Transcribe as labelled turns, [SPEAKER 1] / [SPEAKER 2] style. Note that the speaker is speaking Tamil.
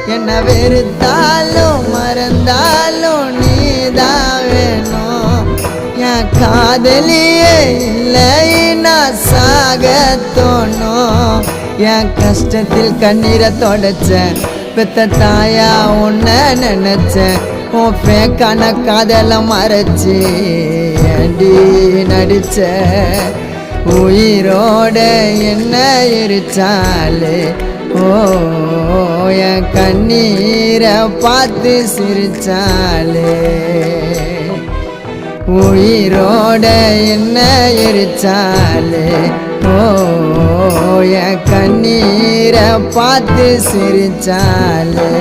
[SPEAKER 1] என்ன வெறுத்தாலும் மறந்தாலும் நீதான் வேணும் என் காதலியே இல்லை நான் சாக தோணும் என் கஷ்டத்தில் கண்ணீரை தொடச்சேன் பெத்த தாயா உன்னை நினைச்சேன் உன் பேக்கான காதலை மறைச்சி அடி நடிச்ச உயிரோட என்ன எரிச்சாலே ஓ என் கண்ணீரை பார்த்து சிரிச்சாலே உயிரோட என்ன எரிச்சாலே ஓ என் கண்ணீரை பார்த்து சிரிச்சாலே